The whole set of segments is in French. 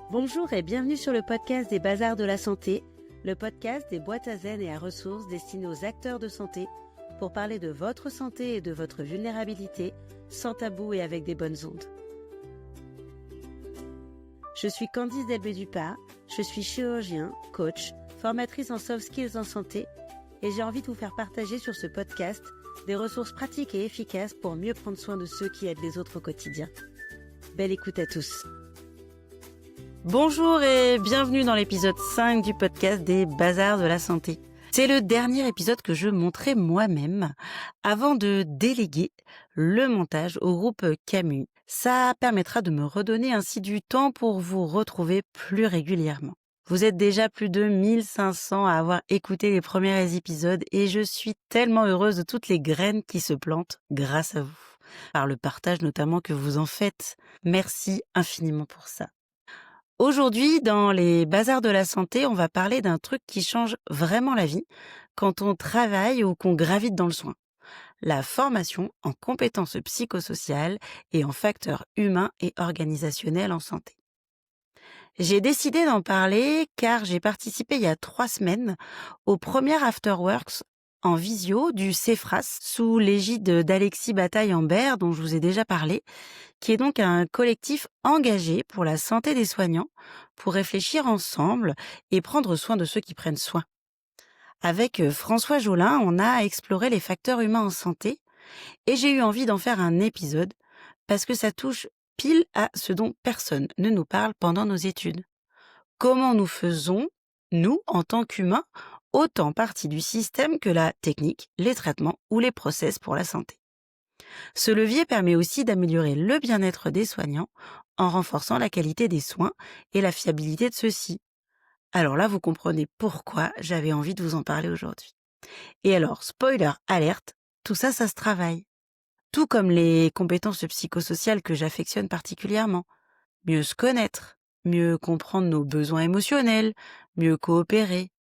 Bonjour et bienvenue sur le podcast des Bazars de la Santé, le podcast des boîtes à zen et à ressources destinées aux acteurs de santé pour parler de votre santé et de votre vulnérabilité sans tabou et avec des bonnes ondes. Je suis Candice Delbé-Dupart, je suis chirurgien, coach, formatrice en soft skills en santé et j'ai envie de vous faire partager sur ce podcast des ressources pratiques et efficaces pour mieux prendre soin de ceux qui aident les autres au quotidien. Belle écoute à tous. Bonjour et bienvenue dans l'épisode 5 du podcast des Bazars de la Santé. C'est le dernier épisode que je monterai moi-même avant de déléguer le montage au groupe Camus. Ça permettra de me redonner ainsi du temps pour vous retrouver plus régulièrement. Vous êtes déjà plus de 1500 à avoir écouté les premiers épisodes et je suis tellement heureuse de toutes les graines qui se plantent grâce à vous, par le partage notamment que vous en faites. Merci infiniment pour ça. Aujourd'hui, dans les Bazars de la Santé, on va parler d'un truc qui change vraiment la vie quand on travaille ou qu'on gravite dans le soin. La formation en compétences psychosociales et en facteurs humains et organisationnels en santé. J'ai décidé d'en parler car j'ai participé il y a 3 semaines au premier Afterworks en visio du CEFRAS sous l'égide d'Alexis Bataille-Ambert dont je vous ai déjà parlé, qui est donc un collectif engagé pour la santé des soignants, pour réfléchir ensemble et prendre soin de ceux qui prennent soin. Avec François Jolin, on a exploré les facteurs humains en santé et j'ai eu envie d'en faire un épisode parce que ça touche pile à ce dont personne ne nous parle pendant nos études. Comment nous faisons, nous, en tant qu'humains, autant partie du système que la technique, les traitements ou les process pour la santé. Ce levier permet aussi d'améliorer le bien-être des soignants en renforçant la qualité des soins et la fiabilité de ceux-ci. Alors là, vous comprenez pourquoi j'avais envie de vous en parler aujourd'hui. Et alors, spoiler alerte, tout ça, ça se travaille. Tout comme les compétences psychosociales que j'affectionne particulièrement. Mieux se connaître, mieux comprendre nos besoins émotionnels, mieux coopérer.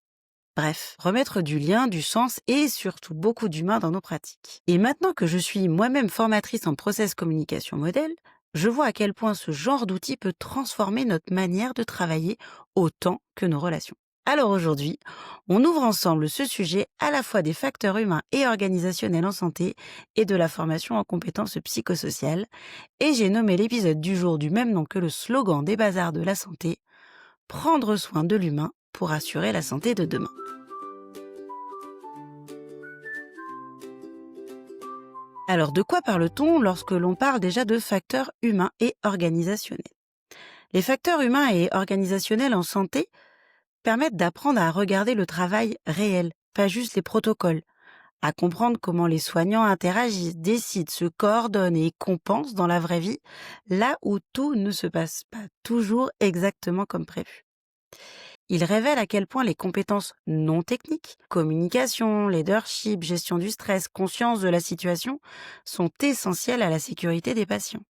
Bref, remettre du lien, du sens et surtout beaucoup d'humain dans nos pratiques. Et maintenant que je suis moi-même formatrice en process communication modèle, je vois à quel point ce genre d'outil peut transformer notre manière de travailler autant que nos relations. Alors aujourd'hui, on ouvre ensemble ce sujet à la fois des facteurs humains et organisationnels en santé et de la formation en compétences psychosociales. Et j'ai nommé l'épisode du jour du même nom que le slogan des Bazars de la Santé, prendre soin de l'humain pour assurer la santé de demain. Alors, de quoi parle-t-on lorsque l'on parle déjà de facteurs humains et organisationnels ? Les facteurs humains et organisationnels en santé permettent d'apprendre à regarder le travail réel, pas juste les protocoles, à comprendre comment les soignants interagissent, décident, se coordonnent et compensent dans la vraie vie, là où tout ne se passe pas toujours exactement comme prévu. Il révèle à quel point les compétences non techniques, communication, leadership, gestion du stress, conscience de la situation, sont essentielles à la sécurité des patients.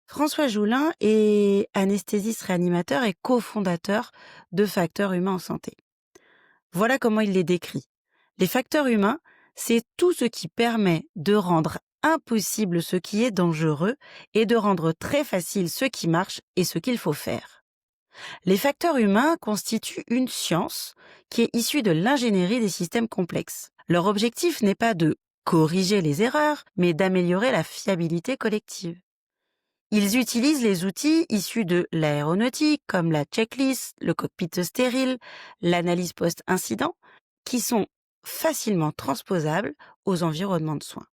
François Jolin est anesthésiste réanimateur et cofondateur de Facteurs humains en santé. Voilà comment il les décrit. Les facteurs humains, c'est tout ce qui permet de rendre impossible ce qui est dangereux et de rendre très facile ce qui marche et ce qu'il faut faire. Les facteurs humains constituent une science qui est issue de l'ingénierie des systèmes complexes. Leur objectif n'est pas de corriger les erreurs, mais d'améliorer la fiabilité collective. Ils utilisent les outils issus de l'aéronautique, comme la checklist, le cockpit stérile, l'analyse post-incident, qui sont facilement transposables aux environnements de soins.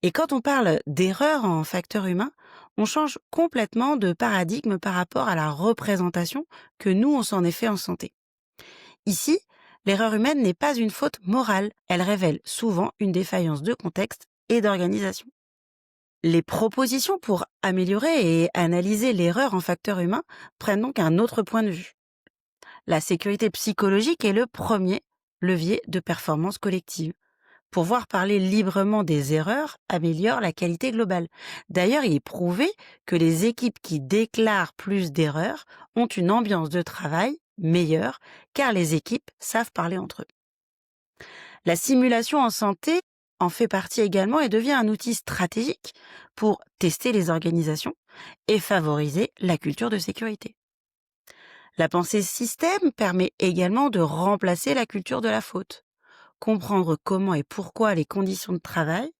Et quand on parle d'erreurs en facteurs humains, on change complètement de paradigme par rapport à la représentation que nous, on s'en est fait en santé. Ici, l'erreur humaine n'est pas une faute morale, elle révèle souvent une défaillance de contexte et d'organisation. Les propositions pour améliorer et analyser l'erreur en facteurs humains prennent donc un autre point de vue. La sécurité psychologique est le premier levier de performance collective. Pouvoir parler librement des erreurs améliore la qualité globale. D'ailleurs, il est prouvé que les équipes qui déclarent plus d'erreurs ont une ambiance de travail meilleure, car les équipes savent parler entre eux. La simulation en santé en fait partie également et devient un outil stratégique pour tester les organisations et favoriser la culture de sécurité. La pensée système permet également de remplacer la culture de la faute. Comprendre comment et pourquoi les conditions de travail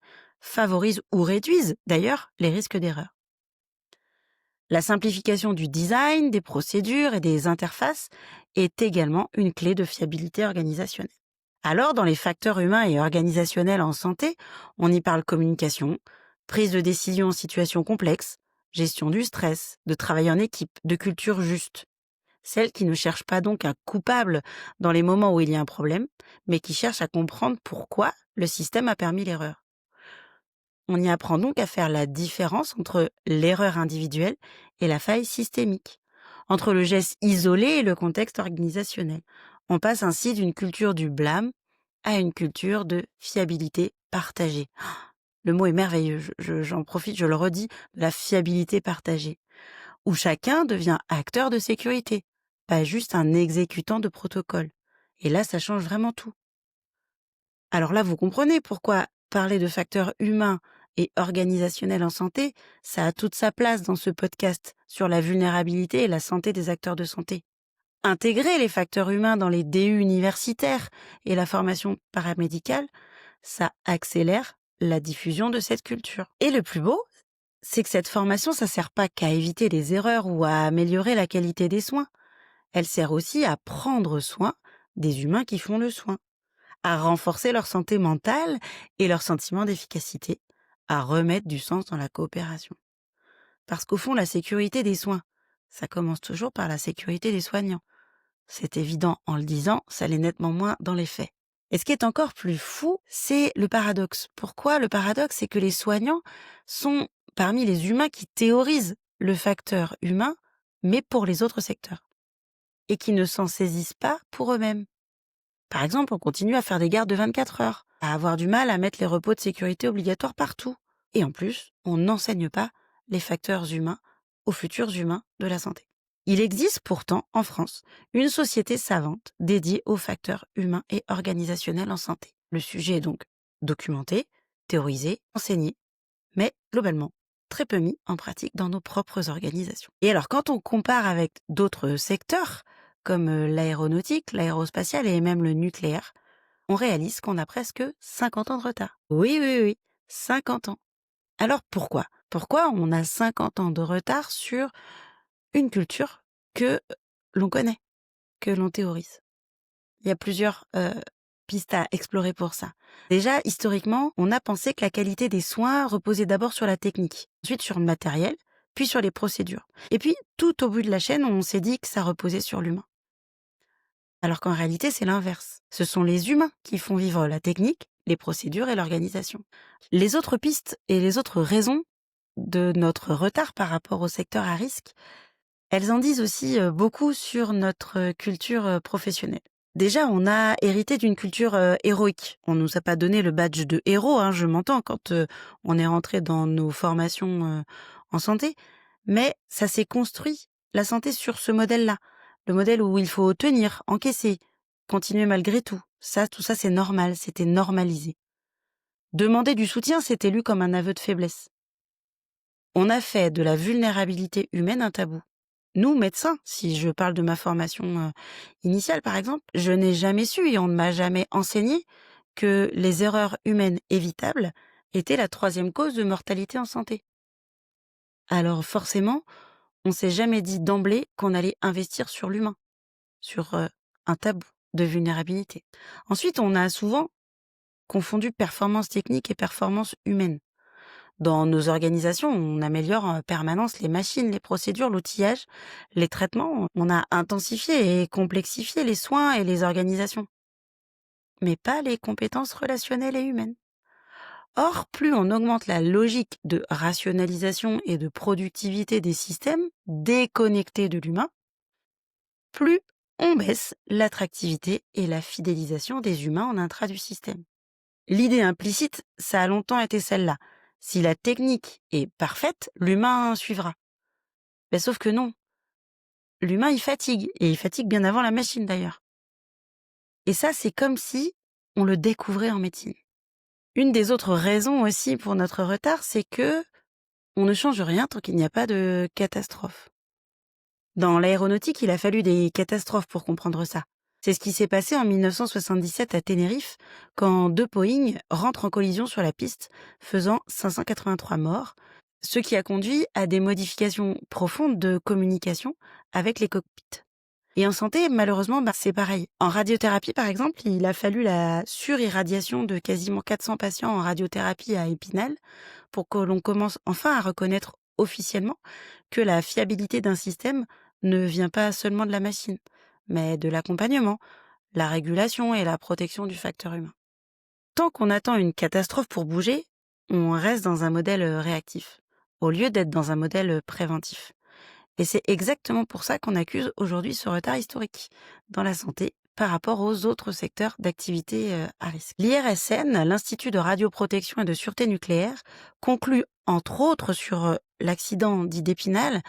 favorisent ou réduisent d'ailleurs les risques d'erreur. La simplification du design, des procédures et des interfaces est également une clé de fiabilité organisationnelle. Alors, dans les facteurs humains et organisationnels en santé, on y parle communication, prise de décision en situation complexe, gestion du stress, de travail en équipe, de culture juste. Celle qui ne cherche pas donc un coupable dans les moments où il y a un problème, mais qui cherche à comprendre pourquoi le système a permis l'erreur. On y apprend donc à faire la différence entre l'erreur individuelle et la faille systémique, entre le geste isolé et le contexte organisationnel. On passe ainsi d'une culture du blâme à une culture de fiabilité partagée. Le mot est merveilleux, j'en profite, je le redis, de la fiabilité partagée, où chacun devient acteur de sécurité, pas juste un exécutant de protocole. Et là, ça change vraiment tout. Alors là, vous comprenez pourquoi parler de facteurs humains et organisationnels en santé, ça a toute sa place dans ce podcast sur la vulnérabilité et la santé des acteurs de santé. Intégrer les facteurs humains dans les DU universitaires et la formation paramédicale, ça accélère la diffusion de cette culture. Et le plus beau, c'est que cette formation, ça sert pas qu'à éviter les erreurs ou à améliorer la qualité des soins. Elle sert aussi à prendre soin des humains qui font le soin, à renforcer leur santé mentale et leur sentiment d'efficacité, à remettre du sens dans la coopération. Parce qu'au fond, la sécurité des soins, ça commence toujours par la sécurité des soignants. C'est évident en le disant, ça l'est nettement moins dans les faits. Et ce qui est encore plus fou, c'est le paradoxe. Pourquoi le paradoxe? C'est que les soignants sont parmi les humains qui théorisent le facteur humain, mais pour les autres secteurs, et qui ne s'en saisissent pas pour eux-mêmes. Par exemple, on continue à faire des gardes de 24 heures, à avoir du mal à mettre les repos de sécurité obligatoires partout. Et en plus, on n'enseigne pas les facteurs humains aux futurs humains de la santé. Il existe pourtant en France une société savante dédiée aux facteurs humains et organisationnels en santé. Le sujet est donc documenté, théorisé, enseigné, mais globalement très peu mis en pratique dans nos propres organisations. Et alors quand on compare avec d'autres secteurs, comme l'aéronautique, l'aérospatiale et même le nucléaire, on réalise qu'on a presque 50 ans de retard. Oui, oui, oui, 50 ans. Alors pourquoi? Pourquoi on a 50 ans de retard sur une culture que l'on connaît, que l'on théorise? Il y a plusieurs pistes à explorer pour ça. Déjà, historiquement, on a pensé que la qualité des soins reposait d'abord sur la technique, ensuite sur le matériel, puis sur les procédures. Et puis, tout au bout de la chaîne, on s'est dit que ça reposait sur l'humain. Alors qu'en réalité, c'est l'inverse. Ce sont les humains qui font vivre la technique, les procédures et l'organisation. Les autres pistes et les autres raisons de notre retard par rapport au secteur à risque, elles en disent aussi beaucoup sur notre culture professionnelle. Déjà, on a hérité d'une culture héroïque. On nous a pas donné le badge de héros, hein, je m'entends, quand on est rentré dans nos formations en santé. Mais ça s'est construit, la santé, sur ce modèle-là. Le modèle où il faut tenir, encaisser, continuer malgré tout. Ça, tout ça, c'est normal, c'était normalisé. Demander du soutien, c'était lu comme un aveu de faiblesse. On a fait de la vulnérabilité humaine un tabou. Nous, médecins, si je parle de ma formation initiale par exemple, je n'ai jamais su et on ne m'a jamais enseigné que les erreurs humaines évitables étaient la 3e cause de mortalité en santé. Alors forcément, on s'est jamais dit d'emblée qu'on allait investir sur l'humain, sur un tabou de vulnérabilité. Ensuite, on a souvent confondu performance technique et performance humaine. Dans nos organisations, on améliore en permanence les machines, les procédures, l'outillage, les traitements. On a intensifié et complexifié les soins et les organisations, mais pas les compétences relationnelles et humaines. Or, plus on augmente la logique de rationalisation et de productivité des systèmes déconnectés de l'humain, plus on baisse l'attractivité et la fidélisation des humains en intra du système. L'idée implicite, ça a longtemps été celle-là. Si la technique est parfaite, l'humain suivra. Mais sauf que non. L'humain, il fatigue. Et il fatigue bien avant la machine, d'ailleurs. Et ça, c'est comme si on le découvrait en médecine. Une des autres raisons aussi pour notre retard, c'est que on ne change rien tant qu'il n'y a pas de catastrophe. Dans l'aéronautique, il a fallu des catastrophes pour comprendre ça. C'est ce qui s'est passé en 1977 à Tenerife, quand deux Boeing rentrent en collision sur la piste, faisant 583 morts, ce qui a conduit à des modifications profondes de communication avec les cockpits. Et en santé, malheureusement, c'est pareil. En radiothérapie, par exemple, il a fallu la surirradiation de quasiment 400 patients en radiothérapie à Épinal pour que l'on commence enfin à reconnaître officiellement que la fiabilité d'un système ne vient pas seulement de la machine, mais de l'accompagnement, la régulation et la protection du facteur humain. Tant qu'on attend une catastrophe pour bouger, on reste dans un modèle réactif, au lieu d'être dans un modèle préventif. Et c'est exactement pour ça qu'on accuse aujourd'hui ce retard historique dans la santé par rapport aux autres secteurs d'activité à risque. L'IRSN, l'Institut de radioprotection et de sûreté nucléaire, conclut entre autres sur l'accident dit d'Épinal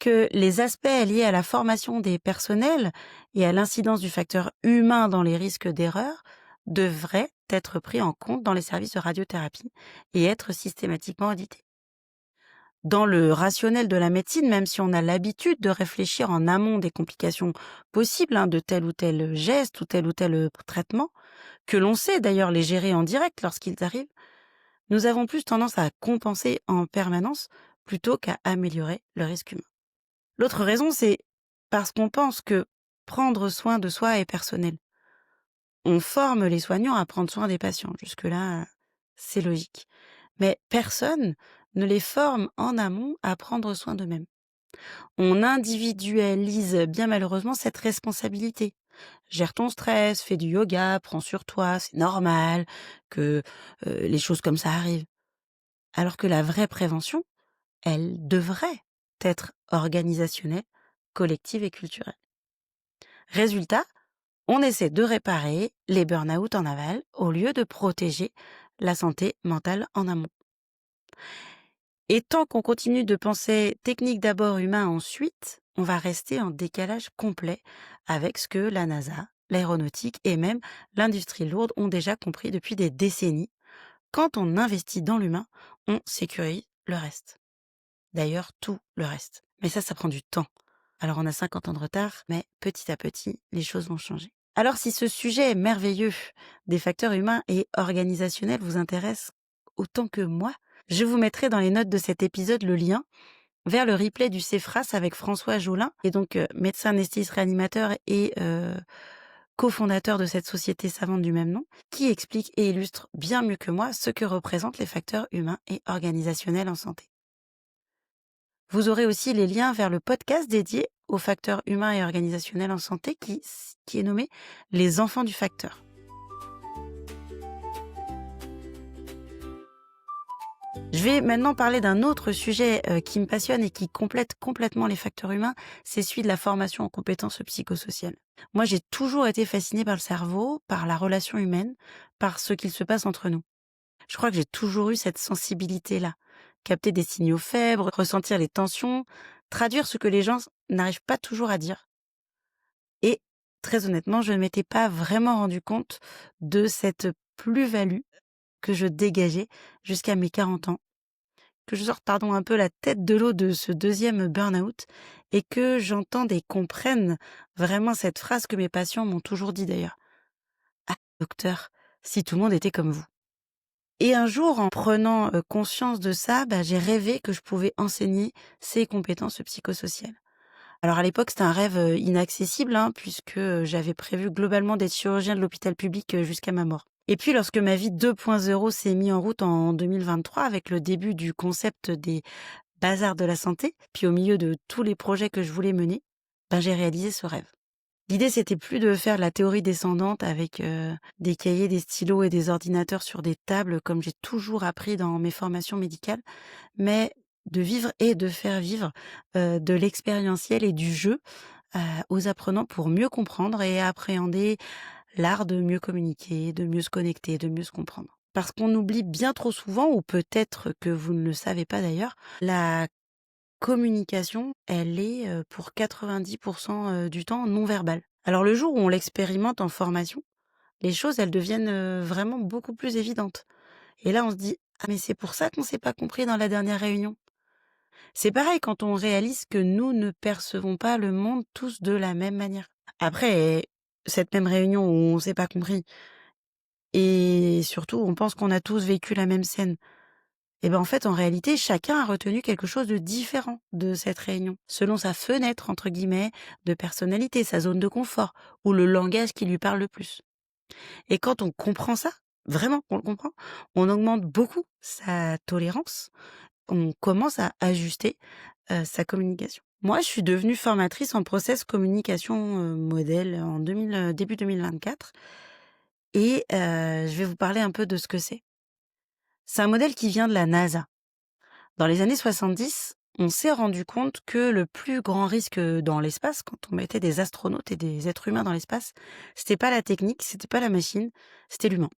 que les aspects liés à la formation des personnels et à l'incidence du facteur humain dans les risques d'erreur devraient être pris en compte dans les services de radiothérapie et être systématiquement audités. Dans le rationnel de la médecine, même si on a l'habitude de réfléchir en amont des complications possibles de tel ou tel geste ou tel traitement, que l'on sait d'ailleurs les gérer en direct lorsqu'ils arrivent, nous avons plus tendance à compenser en permanence plutôt qu'à améliorer le risque humain. L'autre raison, c'est parce qu'on pense que prendre soin de soi est personnel. On forme les soignants à prendre soin des patients. Jusque-là, c'est logique. Mais personne ne les forme en amont à prendre soin d'eux-mêmes. On individualise bien malheureusement cette responsabilité. Gère ton stress, fais du yoga, prends sur toi, c'est normal que les choses comme ça arrivent. Alors que la vraie prévention, elle devrait être organisationnelle, collective et culturelle. Résultat, on essaie de réparer les burn-out en aval au lieu de protéger la santé mentale en amont. Et tant qu'on continue de penser technique d'abord, humain ensuite, on va rester en décalage complet avec ce que la NASA, l'aéronautique et même l'industrie lourde ont déjà compris depuis des décennies. Quand on investit dans l'humain, on sécurise le reste. D'ailleurs, tout le reste. Mais ça prend du temps. Alors on a 50 ans de retard, mais petit à petit, les choses vont changer. Alors si ce sujet merveilleux des facteurs humains et organisationnels vous intéresse autant que moi, je vous mettrai dans les notes de cet épisode le lien vers le replay du CEFRAS avec François Jolin, et donc médecin anesthésiste réanimateur et cofondateur de cette société savante du même nom, qui explique et illustre bien mieux que moi ce que représentent les facteurs humains et organisationnels en santé. Vous aurez aussi les liens vers le podcast dédié aux facteurs humains et organisationnels en santé qui est nommé Les enfants du facteur. Je vais maintenant parler d'un autre sujet qui me passionne et qui complète complètement les facteurs humains, c'est celui de la formation en compétences psychosociales. Moi, j'ai toujours été fascinée par le cerveau, par la relation humaine, par ce qu'il se passe entre nous. Je crois que j'ai toujours eu cette sensibilité-là. Capter des signaux faibles, ressentir les tensions, traduire ce que les gens n'arrivent pas toujours à dire. Et très honnêtement, je ne m'étais pas vraiment rendu compte de cette plus-value que je dégageais jusqu'à mes 40 ans. Que je sorte un peu la tête de l'eau de ce deuxième burn-out et que j'entende et comprenne vraiment cette phrase que mes patients m'ont toujours dit d'ailleurs. « Ah, docteur, si tout le monde était comme vous ». Et un jour, en prenant conscience de ça, j'ai rêvé que je pouvais enseigner ces compétences psychosociales. Alors à l'époque, c'était un rêve inaccessible, puisque j'avais prévu globalement d'être chirurgien de l'hôpital public jusqu'à ma mort. Et puis lorsque ma vie 2.0 s'est mise en route en 2023, avec le début du concept des bazars de la santé, puis au milieu de tous les projets que je voulais mener, j'ai réalisé ce rêve. L'idée, c'était plus de faire de la théorie descendante avec des cahiers, des stylos et des ordinateurs sur des tables, comme j'ai toujours appris dans mes formations médicales, mais de vivre et de faire vivre de l'expérientiel et du jeu aux apprenants pour mieux comprendre et appréhender l'art de mieux communiquer, de mieux se connecter, de mieux se comprendre. Parce qu'on oublie bien trop souvent, ou peut-être que vous ne le savez pas d'ailleurs, la communication, elle est pour 90% du temps non verbale. Alors le jour où on l'expérimente en formation, les choses, elles deviennent vraiment beaucoup plus évidentes. Et là, on se dit « Ah mais c'est pour ça qu'on s'est pas compris dans la dernière réunion ». C'est pareil quand on réalise que nous ne percevons pas le monde tous de la même manière. Après, cette même réunion où on s'est pas compris et surtout on pense qu'on a tous vécu la même scène. Et ben en fait, en réalité, chacun a retenu quelque chose de différent de cette réunion, selon sa fenêtre, entre guillemets, de personnalité, sa zone de confort, ou le langage qui lui parle le plus. Et quand on comprend ça, vraiment qu'on le comprend, on augmente beaucoup sa tolérance, on commence à ajuster sa communication. Moi, je suis devenue formatrice en process communication modèle en début 2024 et je vais vous parler un peu de ce que c'est. C'est un modèle qui vient de la NASA. Dans les années 70, on s'est rendu compte que le plus grand risque dans l'espace, quand on mettait des astronautes et des êtres humains dans l'espace, c'était pas la technique, c'était pas la machine, c'était l'humain.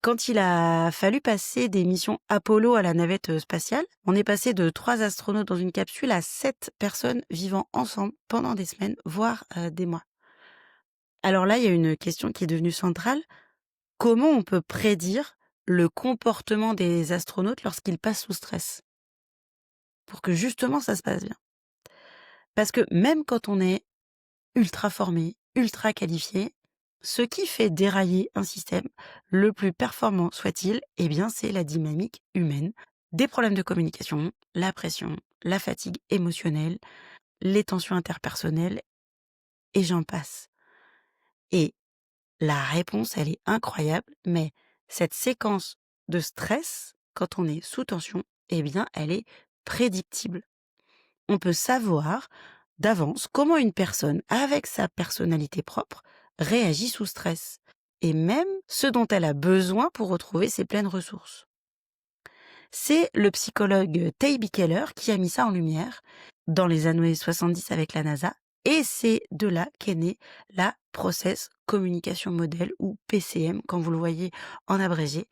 Quand il a fallu passer des missions Apollo à la navette spatiale, on est passé de 3 astronautes dans une capsule à 7 personnes vivant ensemble pendant des semaines, voire des mois. Alors là, il y a une question qui est devenue centrale. Comment on peut prédire le comportement des astronautes lorsqu'ils passent sous stress pour que justement ça se passe bien? Parce que même quand on est ultra formé, ultra qualifié, ce qui fait dérailler un système, le plus performant soit-il, eh bien c'est la dynamique humaine, des problèmes de communication, la pression, la fatigue émotionnelle, les tensions interpersonnelles, et j'en passe. Et la réponse, elle est incroyable, mais cette séquence de stress, quand on est sous tension, eh bien elle est prédictible. On peut savoir d'avance comment une personne, avec sa personnalité propre, réagit sous stress, et même ce dont elle a besoin pour retrouver ses pleines ressources. C'est le psychologue Taibi Keller qui a mis ça en lumière dans les années 70 avec la NASA, et c'est de là qu'est née la Process Communication Model, ou PCM, quand vous le voyez en abrégé,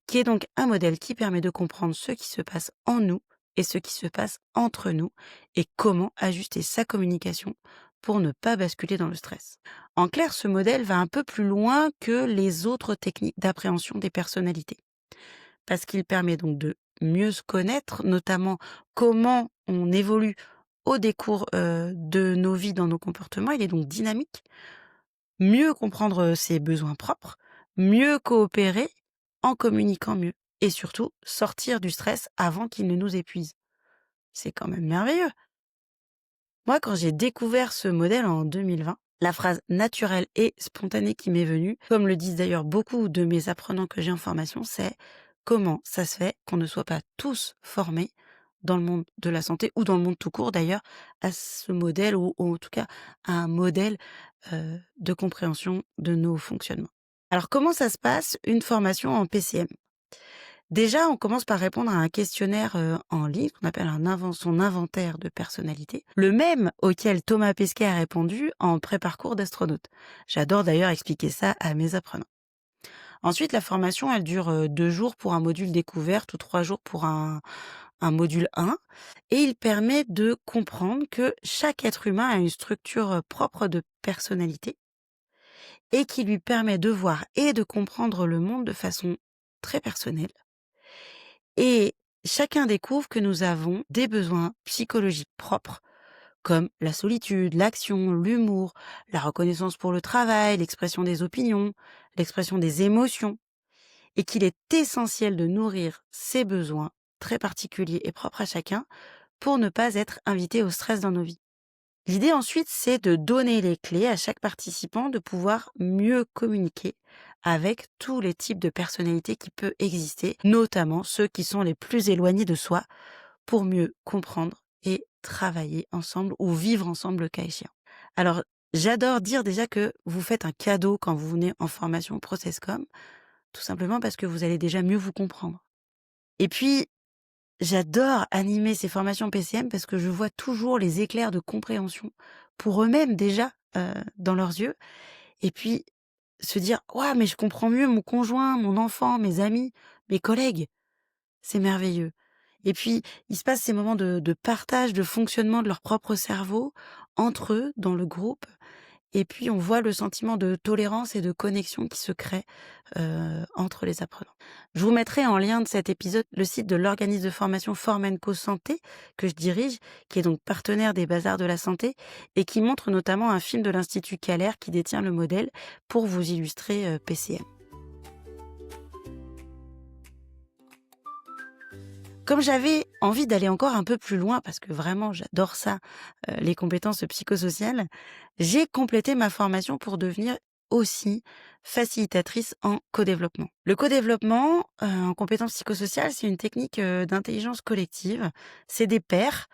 qui est donc un modèle qui permet de comprendre ce qui se passe en nous et ce qui se passe entre nous, et comment ajuster sa communication pour ne pas basculer dans le stress. En clair, ce modèle va un peu plus loin que les autres techniques d'appréhension des personnalités, parce qu'il permet donc de mieux se connaître, notamment comment on évolue au décours de nos vies dans nos comportements. Il est donc dynamique, mieux comprendre ses besoins propres, mieux coopérer en communiquant mieux, et surtout sortir du stress avant qu'il ne nous épuise. C'est quand même merveilleux. Moi, quand j'ai découvert ce modèle en 2020, la phrase naturelle et spontanée qui m'est venue, comme le disent d'ailleurs beaucoup de mes apprenants que j'ai en formation, c'est comment ça se fait qu'on ne soit pas tous formés dans le monde de la santé, ou dans le monde tout court d'ailleurs, à ce modèle, ou en tout cas à un modèle de compréhension de nos fonctionnements. Alors comment ça se passe une formation en PCM? Déjà, on commence par répondre à un questionnaire en ligne qu'on appelle son inventaire de personnalité, le même auquel Thomas Pesquet a répondu en pré-parcours d'astronaute. J'adore d'ailleurs expliquer ça à mes apprenants. Ensuite, la formation, elle dure 2 jours pour un module découverte ou 3 jours pour un module 1, et il permet de comprendre que chaque être humain a une structure propre de personnalité, et qui lui permet de voir et de comprendre le monde de façon très personnelle. Et chacun découvre que nous avons des besoins psychologiques propres, comme la solitude, l'action, l'humour, la reconnaissance pour le travail, l'expression des opinions, l'expression des émotions, et qu'il est essentiel de nourrir ces besoins très particuliers et propres à chacun pour ne pas être invité au stress dans nos vies. L'idée ensuite, c'est de donner les clés à chaque participant de pouvoir mieux communiquer avec tous les types de personnalités qui peuvent exister, notamment ceux qui sont les plus éloignés de soi, pour mieux comprendre et travailler ensemble ou vivre ensemble le cas échéant. Alors, j'adore dire déjà que vous faites un cadeau quand vous venez en formation ProcessCom, tout simplement parce que vous allez déjà mieux vous comprendre. Et puis, j'adore animer ces formations PCM parce que je vois toujours les éclairs de compréhension pour eux-mêmes déjà dans leurs yeux, et puis se dire: «Waouh, mais je comprends mieux mon conjoint, mon enfant, mes amis, mes collègues». C'est merveilleux. Et puis, il se passe ces moments de partage, de fonctionnement de leur propre cerveau entre eux, dans le groupe, Et puis on voit le sentiment de tolérance et de connexion qui se crée, entre les apprenants. Je vous mettrai en lien de cet épisode le site de l'organisme de formation Formenco Santé que je dirige, qui est donc partenaire des Bazars de la Santé et qui montre notamment un film de l'Institut Keller qui détient le modèle pour vous illustrer, PCM. Comme j'avais envie d'aller encore un peu plus loin, parce que vraiment j'adore ça, les compétences psychosociales, j'ai complété ma formation pour devenir aussi facilitatrice en codéveloppement. Le codéveloppement, en compétences psychosociales, c'est une technique, d'intelligence collective. C'est des pairs,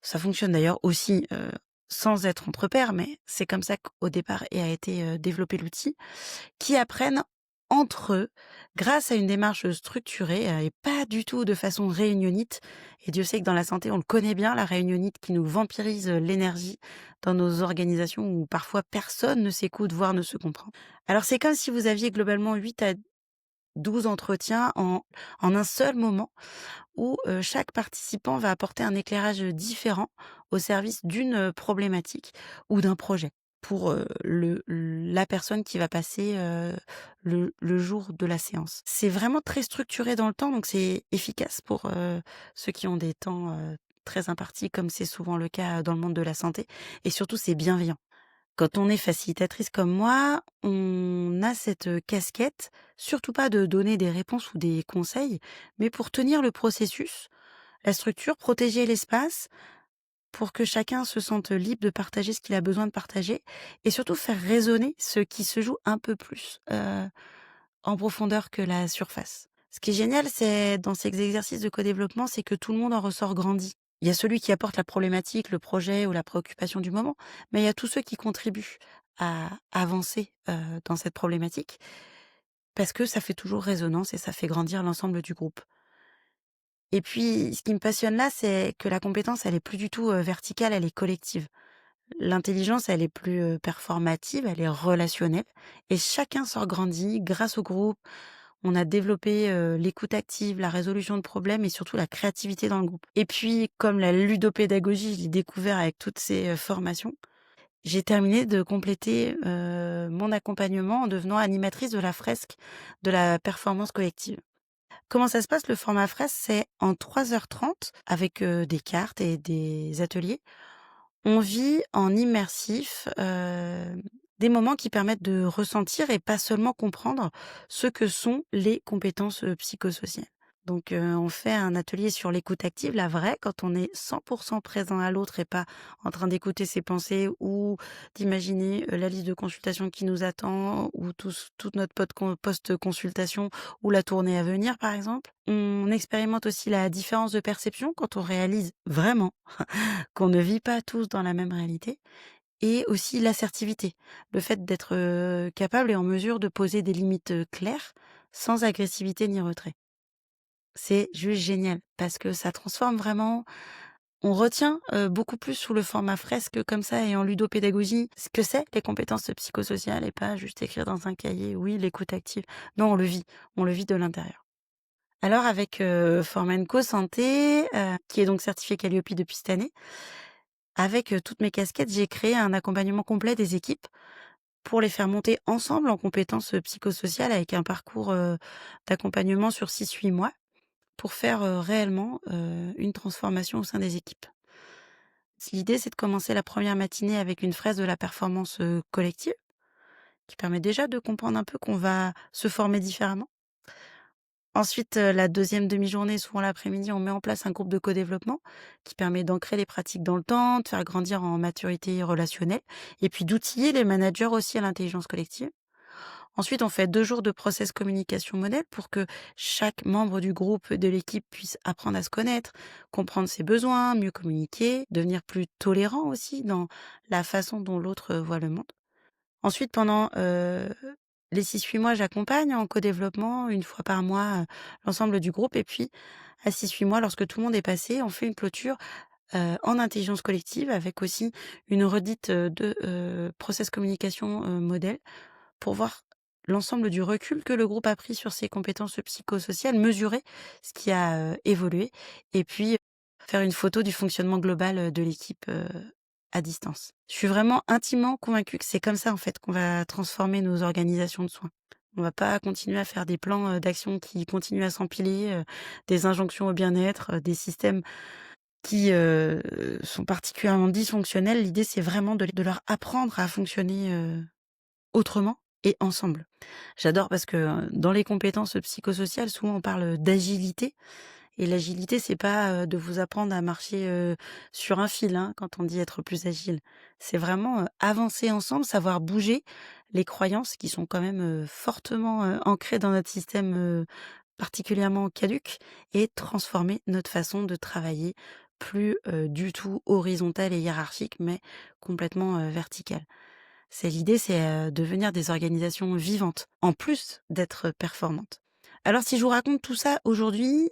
ça fonctionne d'ailleurs aussi, sans être entre pairs, mais c'est comme ça qu'au départ a été, développé l'outil qui apprennent entre eux grâce à une démarche structurée, et pas du tout de façon réunionnite. Et Dieu sait que dans la santé, on le connaît bien, la réunionnite qui nous vampirise l'énergie dans nos organisations où parfois personne ne s'écoute, voire ne se comprend. Alors c'est comme si vous aviez globalement 8 à 12 entretiens en un seul moment où chaque participant va apporter un éclairage différent au service d'une problématique ou d'un projet pour la personne qui va passer le jour de la séance. C'est vraiment très structuré dans le temps, donc c'est efficace pour ceux qui ont des temps très impartis, comme c'est souvent le cas dans le monde de la santé. Et surtout, c'est bienveillant. Quand on est facilitatrice comme moi, on a cette casquette, surtout pas de donner des réponses ou des conseils, mais pour tenir le processus, la structure, protéger l'espace pour que chacun se sente libre de partager ce qu'il a besoin de partager et surtout faire résonner ce qui se joue un peu plus en profondeur que la surface. Ce qui est génial, c'est dans ces exercices de co-développement, c'est que tout le monde en ressort grandi. Il y a celui qui apporte la problématique, le projet ou la préoccupation du moment, mais il y a tous ceux qui contribuent à avancer dans cette problématique parce que ça fait toujours résonance et ça fait grandir l'ensemble du groupe. Et puis, ce qui me passionne là, c'est que la compétence, elle est plus du tout verticale, elle est collective. L'intelligence, elle est plus performative, elle est relationnelle et chacun sort grandi grâce au groupe. On a développé l'écoute active, la résolution de problèmes et surtout la créativité dans le groupe. Et puis, comme la ludopédagogie, je l'ai découvert avec toutes ces formations, j'ai terminé de compléter mon accompagnement en devenant animatrice de la fresque de la performance collective. Comment ça se passe le format fresque? C'est en 3h30 avec des cartes et des ateliers. On vit en immersif, des moments qui permettent de ressentir et pas seulement comprendre ce que sont les compétences, psychosociales. Donc, on fait un atelier sur l'écoute active, la vraie, quand on est 100 présent à l'autre et pas en train d'écouter ses pensées ou d'imaginer, la liste de consultations qui nous attend ou toute notre post-consultation ou la tournée à venir, par exemple. On expérimente aussi la différence de perception quand on réalise vraiment qu'on ne vit pas tous dans la même réalité et aussi l'assertivité, le fait d'être, capable et en mesure de poser des limites, claires, sans agressivité ni retrait. C'est juste génial parce que ça transforme vraiment. On retient, beaucoup plus sous le format fresque comme ça et en ludopédagogie ce que c'est les compétences psychosociales et pas juste écrire dans un cahier: «Oui, l'écoute active». Non, on le vit de l'intérieur. Alors avec, Formenco Santé, qui est donc certifié Qualiopi depuis cette année, avec, toutes mes casquettes, j'ai créé un accompagnement complet des équipes pour les faire monter ensemble en compétences, psychosociales avec un parcours, d'accompagnement sur 6-8 mois pour faire, réellement, une transformation au sein des équipes. L'idée, c'est de commencer la première matinée avec une fraise de la performance, collective, qui permet déjà de comprendre un peu qu'on va se former différemment. Ensuite, la deuxième demi-journée, souvent l'après-midi, on met en place un groupe de co-développement qui permet d'ancrer les pratiques dans le temps, de faire grandir en maturité relationnelle et puis d'outiller les managers aussi à l'intelligence collective. Ensuite, on fait 2 jours de process communication modèle pour que chaque membre du groupe, de l'équipe puisse apprendre à se connaître, comprendre ses besoins, mieux communiquer, devenir plus tolérant aussi dans la façon dont l'autre voit le monde. Ensuite, pendant, les 6-8 mois, j'accompagne en co-développement 1 fois par mois, l'ensemble du groupe et puis à 6-8 mois, lorsque tout le monde est passé, on fait une clôture, en intelligence collective avec aussi une redite, de, process communication, modèle pour voir l'ensemble du recul que le groupe a pris sur ses compétences psychosociales, mesurer ce qui a, évolué et puis faire une photo du fonctionnement global, de l'équipe, à distance. Je suis vraiment intimement convaincue que c'est comme ça, en fait, qu'on va transformer nos organisations de soins. On va pas continuer à faire des plans, d'action qui continuent à s'empiler, des injonctions au bien-être, des systèmes qui, sont particulièrement dysfonctionnels. L'idée, c'est vraiment de leur apprendre à fonctionner, autrement et ensemble. J'adore parce que, dans les compétences psychosociales, souvent on parle d'agilité et l'agilité, c'est pas, de vous apprendre à marcher, sur un fil, hein, quand on dit être plus agile. C'est vraiment, avancer ensemble, savoir bouger les croyances qui sont quand même, fortement, ancrées dans notre système, particulièrement caduc et transformer notre façon de travailler, plus, du tout horizontale et hiérarchique, mais complètement, verticale. C'est devenir des organisations vivantes, en plus d'être performantes. Alors si je vous raconte tout ça aujourd'hui,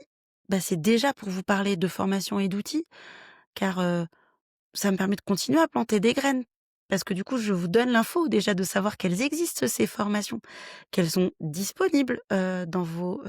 bah, c'est déjà pour vous parler de formation et d'outils, car, ça me permet de continuer à planter des graines. Parce que du coup, je vous donne l'info déjà de savoir qu'elles existent ces formations, qu'elles sont disponibles, dans vos,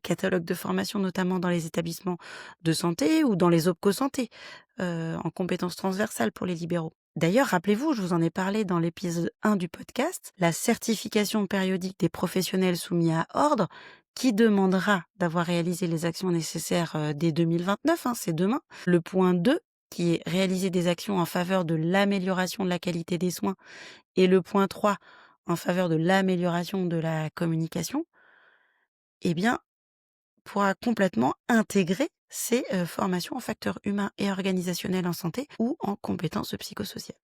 catalogues de formation, notamment dans les établissements de santé ou dans les OPCO santé, en compétences transversales pour les libéraux. D'ailleurs, rappelez-vous, je vous en ai parlé dans l'épisode 1 du podcast, la certification périodique des professionnels soumis à ordre, qui demandera d'avoir réalisé les actions nécessaires, dès 2029, hein, c'est demain. Le point 2 qui est réaliser des actions en faveur de l'amélioration de la qualité des soins et le point 3 en faveur de l'amélioration de la communication, eh bien, pourra complètement intégrer ces, formations en facteurs humains et organisationnels en santé ou en compétences psychosociales.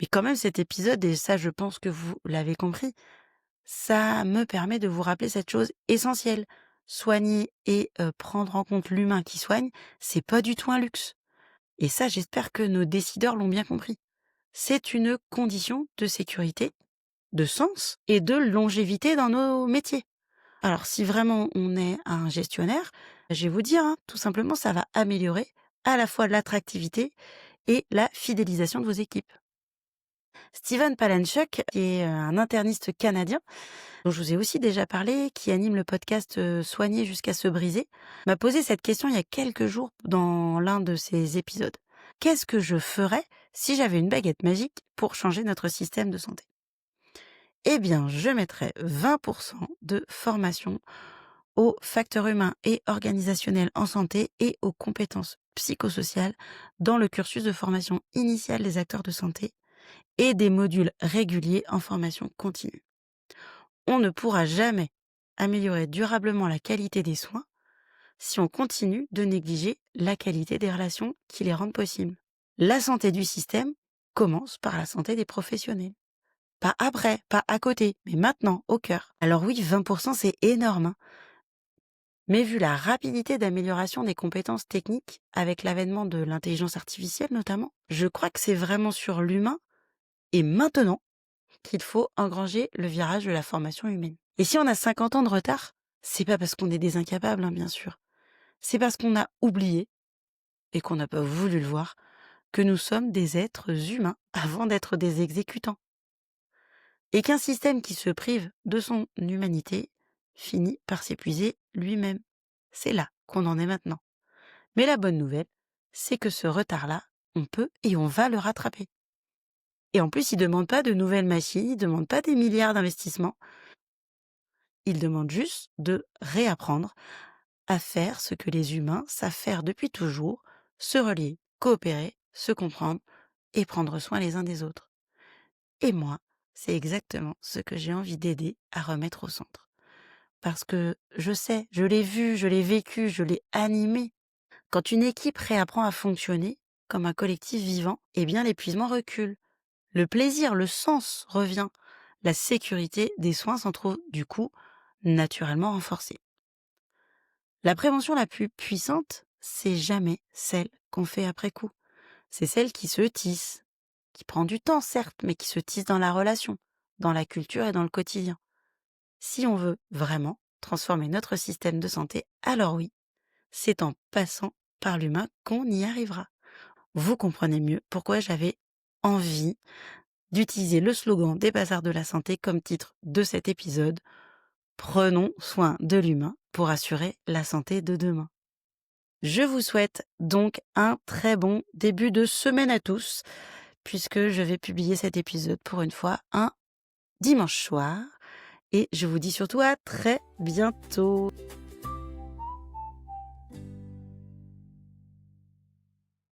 Mais quand même cet épisode, et ça je pense que vous l'avez compris, ça me permet de vous rappeler cette chose essentielle. Soigner et prendre en compte l'humain qui soigne, c'est pas du tout un luxe. Et ça, j'espère que nos décideurs l'ont bien compris. C'est une condition de sécurité, de sens et de longévité dans nos métiers. Alors, si vraiment on est un gestionnaire, je vais vous dire, hein, tout simplement, ça va améliorer à la fois l'attractivité et la fidélisation de vos équipes. Steven Palanchuk, qui est un interniste canadien, dont je vous ai aussi déjà parlé, qui anime le podcast Soigner jusqu'à se briser, m'a posé cette question il y a quelques jours dans l'un de ses épisodes. Qu'est-ce que je ferais si j'avais une baguette magique pour changer notre système de santé? Eh bien, je mettrais 20% de formation aux facteurs humains et organisationnels en santé et aux compétences psychosociales dans le cursus de formation initiale des acteurs de santé et des modules réguliers en formation continue. On ne pourra jamais améliorer durablement la qualité des soins si on continue de négliger la qualité des relations qui les rendent possibles. La santé du système commence par la santé des professionnels. Pas après, pas à côté, mais maintenant, au cœur. Alors oui, 20% c'est énorme, hein. Mais vu la rapidité d'amélioration des compétences techniques, avec l'avènement de l'intelligence artificielle notamment, je crois que c'est vraiment sur l'humain, et maintenant, qu'il faut engranger le virage de la formation humaine. Et si on a 50 ans de retard, c'est pas parce qu'on est des incapables, hein, bien sûr. C'est parce qu'on a oublié, et qu'on n'a pas voulu le voir, que nous sommes des êtres humains avant d'être des exécutants. Et qu'un système qui se prive de son humanité finit par s'épuiser lui-même. C'est là qu'on en est maintenant. Mais la bonne nouvelle, c'est que ce retard-là, on peut et on va le rattraper. Et en plus, il ne demande pas de nouvelles machines, il ne demande pas des milliards d'investissements, il demande juste de réapprendre à faire ce que les humains savent faire depuis toujours, se relier, coopérer, se comprendre et prendre soin les uns des autres. Et moi, c'est exactement ce que j'ai envie d'aider à remettre au centre. Parce que je sais, je l'ai vu, je l'ai vécu, je l'ai animé. Quand une équipe réapprend à fonctionner comme un collectif vivant, eh bien l'épuisement recule. Le plaisir, le sens revient. La sécurité des soins s'en trouve du coup naturellement renforcée. La prévention la plus puissante, c'est jamais celle qu'on fait après coup. C'est celle qui se tisse, qui prend du temps certes, mais qui se tisse dans la relation, dans la culture et dans le quotidien. Si on veut vraiment transformer notre système de santé, alors oui, c'est en passant par l'humain qu'on y arrivera. Vous comprenez mieux pourquoi j'avais envie d'utiliser le slogan des Bazars de la santé comme titre de cet épisode. Prenons soin de l'humain pour assurer la santé de demain. Je vous souhaite donc un très bon début de semaine à tous, puisque je vais publier cet épisode pour une fois un dimanche soir. Et je vous dis surtout à très bientôt.